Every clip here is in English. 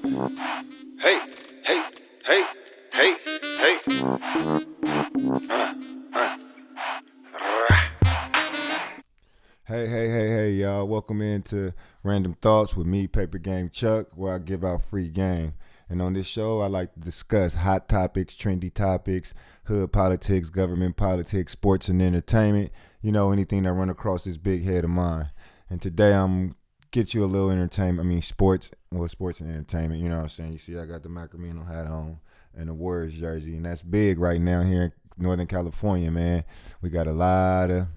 Hey, hey, hey, hey, hey. Hey, y'all. Welcome into Random Thoughts with me, Paper Game Chuck, where I give out free game. And on this show, I like to discuss hot topics, trendy topics, hood politics, government politics, sports and entertainment. You know, anything that run across this big head of mine. And today I'm get you a little entertainment. I mean, sports and entertainment. You know what I'm saying? You see, I got the Macramino hat on and the Warriors jersey, and that's big right now here in Northern California, man. We got a lot of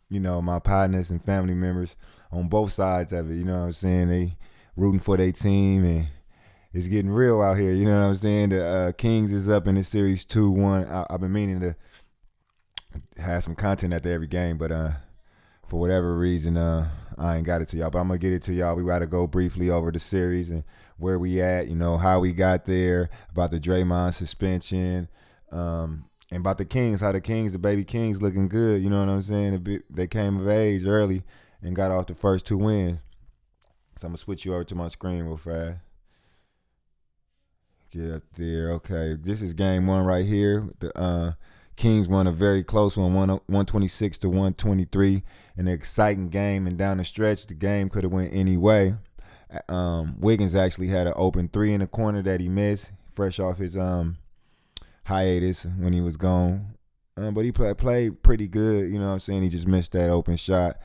my partners and family members on both sides of it. You know what I'm saying? They rooting for their team, and it's getting real out here. You know what I'm saying? The Kings is up in the series 2-1. I've been meaning to have some content after every game, but for whatever reason, I ain't got it to y'all. But I'm gonna get it to y'all. We gotta go briefly over the series and where we at. You know how we got there, about the Draymond suspension. And about the Kings, how the baby Kings looking good. You know what I'm saying? They came of age early and got off the first 2 wins. So I'm going to switch you over to my screen real fast. Get up there. Okay, this is game 1 right here. The Kings won a very close one, 126 to 123. An exciting game, and down the stretch, the game could have went any way. Wiggins actually had an open 3 in the corner that he missed, fresh off his hiatus when he was gone. But he played pretty good, you know what I'm saying? He just missed that open shot.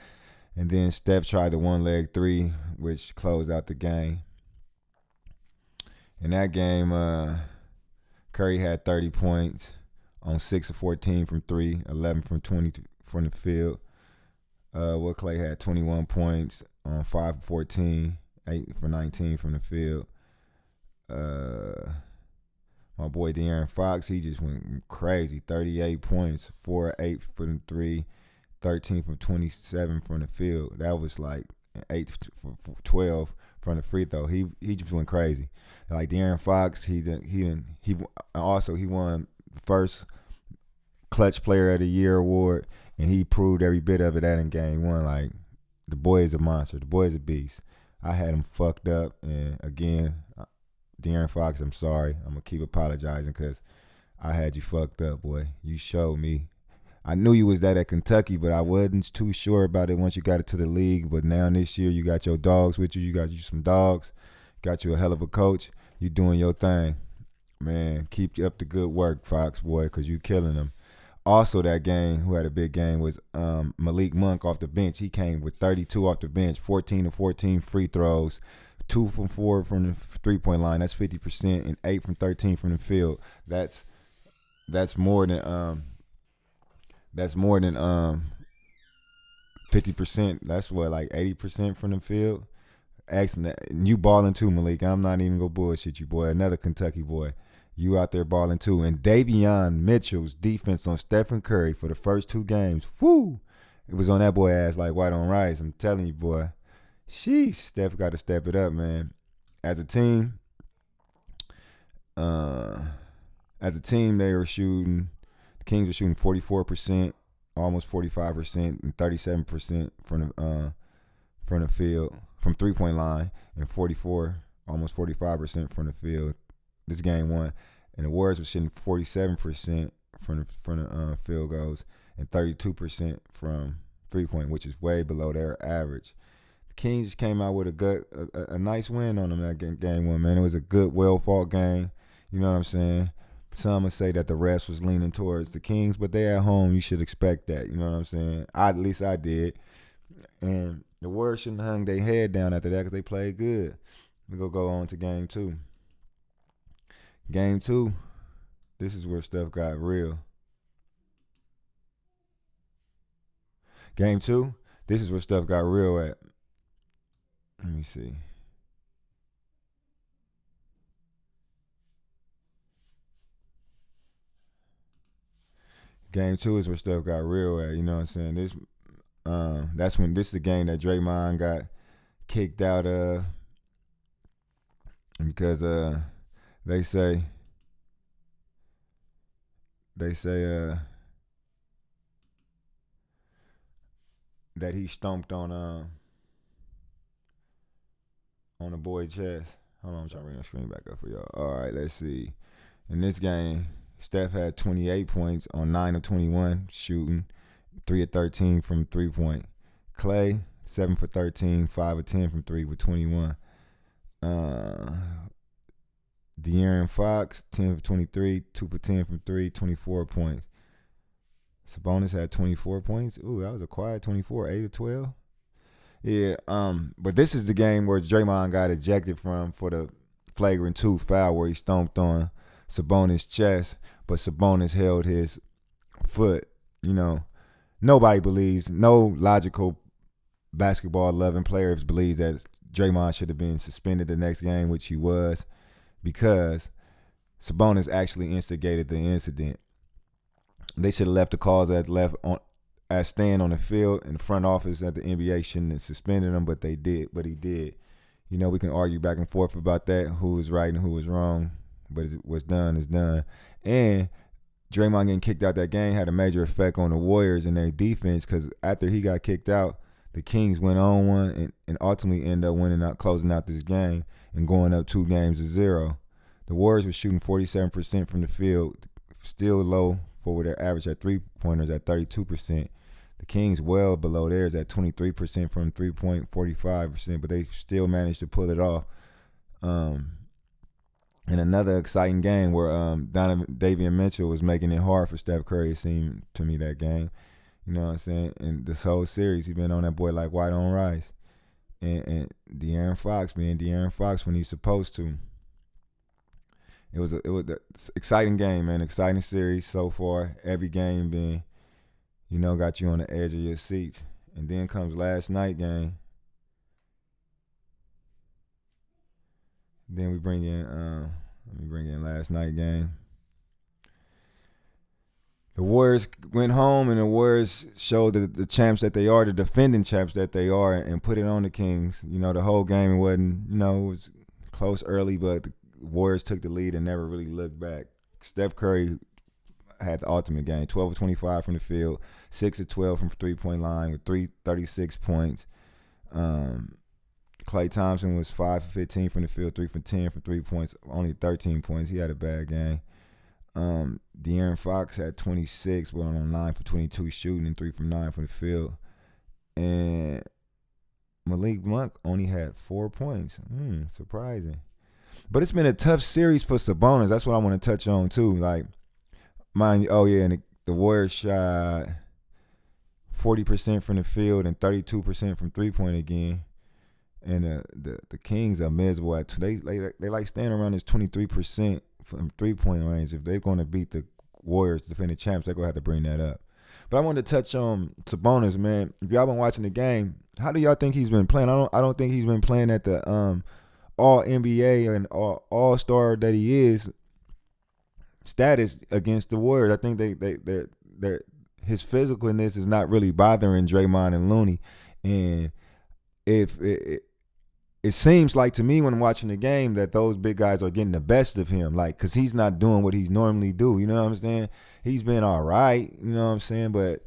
And then Steph tried the one-leg 3, which closed out the game. In that game, Curry had 30 points on 6 of 14 from 3, 11 from 20 from the field. Will Clay had 21 points on 5 of 14, 8 for 19 from the field. My boy De'Aaron Fox, he just went crazy. 38 points, 4 8 from 3, 13 from 27 from the field. That was like 8 for 12 from the free throw. He just went crazy. Like De'Aaron Fox, he won the first Clutch Player of the Year award, and he proved every bit of it that in game 1. Like, the boy is a monster. The boy is a beast. I had him fucked up, and again, De'Aaron Fox, I'm sorry. I'm going to keep apologizing because I had you fucked up, boy. You showed me. I knew you was that at Kentucky, but I wasn't too sure about it once you got it to the league. But now this year, you got your dogs with you. You got you some dogs. Got you a hell of a coach. You doing your thing. Man, keep up the good work, Fox, boy, because you killing them. Also, that game, who had a big game, was Malik Monk off the bench. He came with 32 off the bench, 14 to 14 free throws. 2 from 4 from the 3-point line. That's 50%, and 8 from 13 from the field. That's more than 50%. That's what, like 80% from the field. Excellent. You balling too, Malik. I'm not even gonna bullshit you, boy. Another Kentucky boy. You out there balling too. And Davion Mitchell's defense on Stephen Curry for the first 2 games. Whoo! It was on that boy ass like white on rice. I'm telling you, boy. Sheesh, Steph got to step it up, man. As a team, they were shooting. The Kings were shooting 44%, almost 45%, and 37% from the field, from 3-point line, and 44, almost 45% from the field. This game 1, and the Warriors were shooting 47% from the field goals and 32% from 3-point, which is way below their average. Kings just came out with a nice win on them that game 1, man. It was a good, well-fought game. You know what I'm saying? Some would say that the refs was leaning towards the Kings, but they at home. You should expect that. You know what I'm saying? At least I did. And the Warriors shouldn't have hung their head down after that because they played good. We're going to go on to game 2. Game 2, this is where stuff got real. Game 2, this is where stuff got real at. Let me see. Game 2 is where stuff got real at. You know what I'm saying? This is the game that Draymond got kicked out of because they say that he stomped on a boy's chest. Hold on, I'm trying to bring the screen back up for y'all. All right, let's see. In this game, Steph had 28 points on 9 of 21 shooting, 3 of 13 from 3-point. Clay, 7 for 13, 5 of 10 from 3 with 21. De'Aaron Fox, 10 for 23, 2 for 10 from 3, 24 points. Sabonis had 24 points. Ooh, that was a quiet 24, 8 of 12. Yeah, but this is the game where Draymond got ejected from for the flagrant 2 foul where he stomped on Sabonis' chest, but Sabonis held his foot. You know, nobody believes, no logical basketball-loving players believes that Draymond should have been suspended the next game, which he was, because Sabonis actually instigated the incident. They should have left the calls as staying on the field, and the front office at the NBA shouldn't have suspended him, but he did. You know, we can argue back and forth about that, who was right and who was wrong, but what's done is done. And Draymond getting kicked out that game had a major effect on the Warriors and their defense, because after he got kicked out, the Kings went on one and ultimately ended up closing out this game and going up 2-0. The Warriors were shooting 47% from the field, still low for their average at three-pointers at 32%. The Kings well below theirs at 23% from 3-point, 45%, but they still managed to pull it off. And another exciting game where Davion Mitchell was making it hard for Steph Curry, it seemed to me, that game. You know what I'm saying? And this whole series, he's been on that boy like white on rice. And De'Aaron Fox being De'Aaron Fox when he's supposed to. It was an exciting game, man. Exciting series so far. Every game been, got you on the edge of your seats. And then comes last night game. Then we bring in last night game. The Warriors went home, and the Warriors showed the champs that they are, the defending champs that they are, and put it on the Kings. The whole game wasn't, it was close early, but the Warriors took the lead and never really looked back. Steph Curry had the ultimate game, 12 of 25 from the field, 6 of 12 from three-point line with 36 points. Klay Thompson was 5 for 15 from the field, 3 for 10 for 3 points, only 13 points. He had a bad game. De'Aaron Fox had 26, but on 9 for 22 shooting and 3 from 9 from the field. And Malik Monk only had 4 points. Surprising. But it's been a tough series for Sabonis. That's what I want to touch on too. Like, mind you, and the Warriors shot 40% from the field and 32% from 3-point again. And the Kings are miserable at they like staying around this 23% from 3-point range. If they're going to beat the Warriors, defending champs, they're going to have to bring that up. But I wanted to touch on Sabonis, man. If y'all been watching the game, how do y'all think he's been playing? I don't think he's been playing at the all NBA and all star that he is status against the Warriors. I think they're his physicalness is not really bothering Draymond and Looney. And if it seems like to me when I'm watching the game that those big guys are getting the best of him, like, because he's not doing what he's normally do. You know what I'm saying? He's been all right. You know what I'm saying? But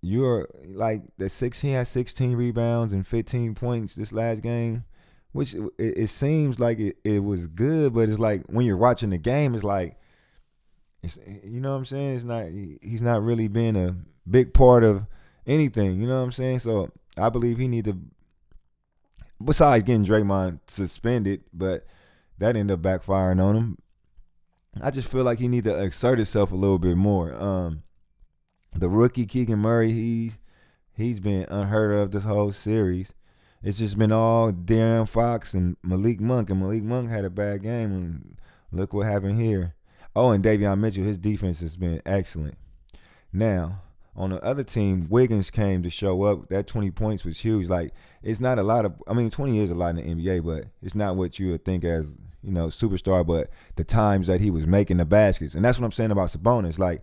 you're like he had 16 rebounds and 15 points this last game, which it seems like it was good, but it's like when you're watching the game, it's like, you know what I'm saying? He's not really been a big part of anything. You know what I'm saying? So I believe he need to, besides getting Draymond suspended, but that ended up backfiring on him. I just feel like he need to exert himself a little bit more. The rookie Keegan Murray, he's been unheard of this whole series. It's just been all De'Aaron Fox and Malik Monk, and Malik Monk had a bad game, and look what happened here. Oh, and Davion Mitchell, his defense has been excellent. Now, on the other team, Wiggins came to show up. That 20 points was huge. Like, it's not a lot of, 20 is a lot in the NBA, but it's not what you would think as, superstar, but the times that he was making the baskets. And that's what I'm saying about Sabonis. Like,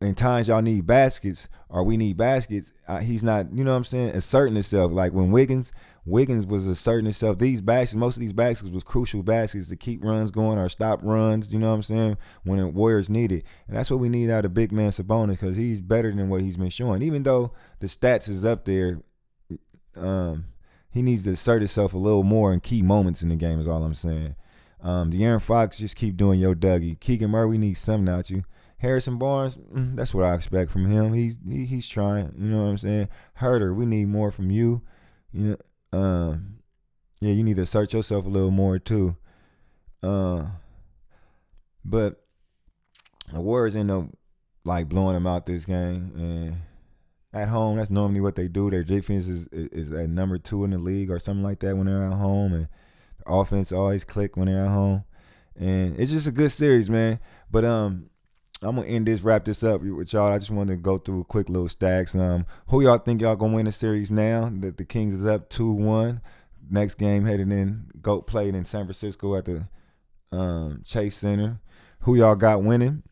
in times y'all need baskets or we need baskets, he's not, asserting himself. Like when Wiggins was asserting himself, most of these baskets was crucial baskets to keep runs going or stop runs, when the Warriors need it. And that's what we need out of big man Sabonis, because he's better than what he's been showing. Even though the stats is up there, he needs to assert himself a little more in key moments in the game is all I'm saying. De'Aaron Fox, just keep doing your Dougie. Keegan Murray, we need something out you. Harrison Barnes, that's what I expect from him. He's trying, you know what I'm saying? Herter, we need more from you. You know, yeah, you need to assert yourself a little more too. But the Warriors end up like blowing them out this game, and at home, that's normally what they do. Their defense is at number 2 in the league or something like that when they're at home, and the offense always click when they're at home. And it's just a good series, man. But I'm gonna wrap this up with y'all. I just wanted to go through a quick little stacks. Who y'all think y'all gonna win the series now? That the Kings is up 2-1. Next game headed in, GOAT played in San Francisco at the Chase Center. Who y'all got winning?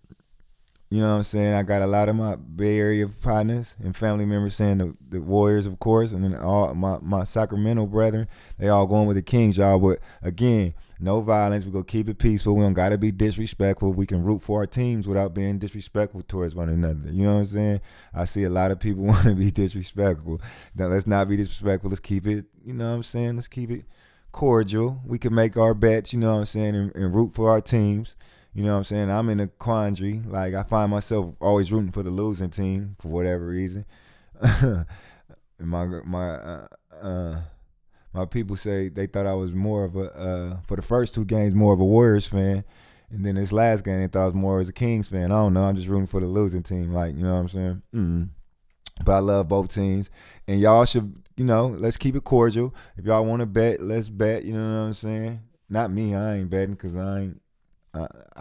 You know what I'm saying? I got a lot of my Bay Area partners and family members saying the Warriors, of course, and then all my Sacramento brethren, they all going with the Kings, y'all. But again, no violence. We're going to keep it peaceful. We don't got to be disrespectful. We can root for our teams without being disrespectful towards one another. You know what I'm saying? I see a lot of people want to be disrespectful. Now, let's not be disrespectful. Let's keep it, you know what I'm saying? Let's keep it cordial. We can make our bets, you know what I'm saying, and root for our teams. You know what I'm saying? I'm in a quandary. Like, I find myself always rooting for the losing team for whatever reason. my people say they thought I was more of a for the first 2 games more of a Warriors fan, and then this last game they thought I was more as a Kings fan. I don't know. I'm just rooting for the losing team. Like, you know what I'm saying? But I love both teams, and y'all should, you know, let's keep it cordial. If y'all want to bet, let's bet. You know what I'm saying? Not me. I ain't betting because I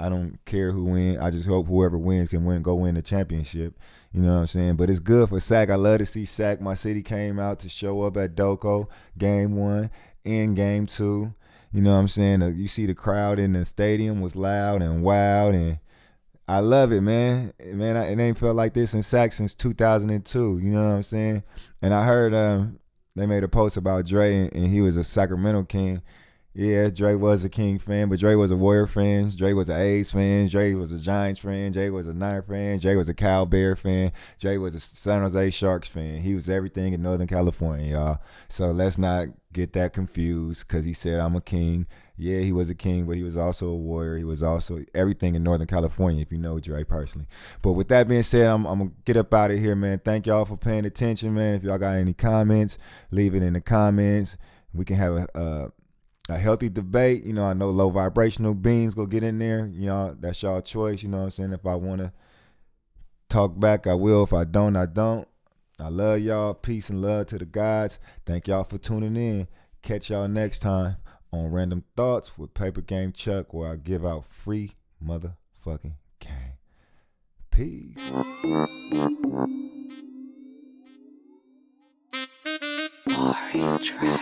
don't care who wins. I just hope whoever wins can go win the championship. You know what I'm saying? But it's good for Sac. I love to see Sac. My city came out to show up at Doco game 1 and game 2. You know what I'm saying? You see the crowd in the stadium was loud and wild, and I love it, man. Man, it ain't felt like this in Sac since 2002. You know what I'm saying? And I heard they made a post about Dre, and he was a Sacramento King. Yeah, Dre was a King fan, but Dre was a Warrior fan. Dre was an A's fan. Dre was a Giants fan. Dre was a Niner fan. Dre was a Cal Bear fan. Dre was a San Jose Sharks fan. He was everything in Northern California, y'all. So let's not get that confused because he said, I'm a King. Yeah, he was a King, but he was also a Warrior. He was also everything in Northern California, if you know Dre personally. But with that being said, I'm going to get up out of here, man. Thank y'all for paying attention, man. If y'all got any comments, leave it in the comments. We can have a healthy debate. You know, I know low vibrational beings go get in there. You know, that's y'all choice. You know what I'm saying? If I want to talk back, I will. If I don't, I don't. I love y'all. Peace and love to the gods. Thank y'all for tuning in. Catch y'all next time on Random Thoughts with Paper Game Chuck, where I give out free motherfucking game. Peace. Warrior track.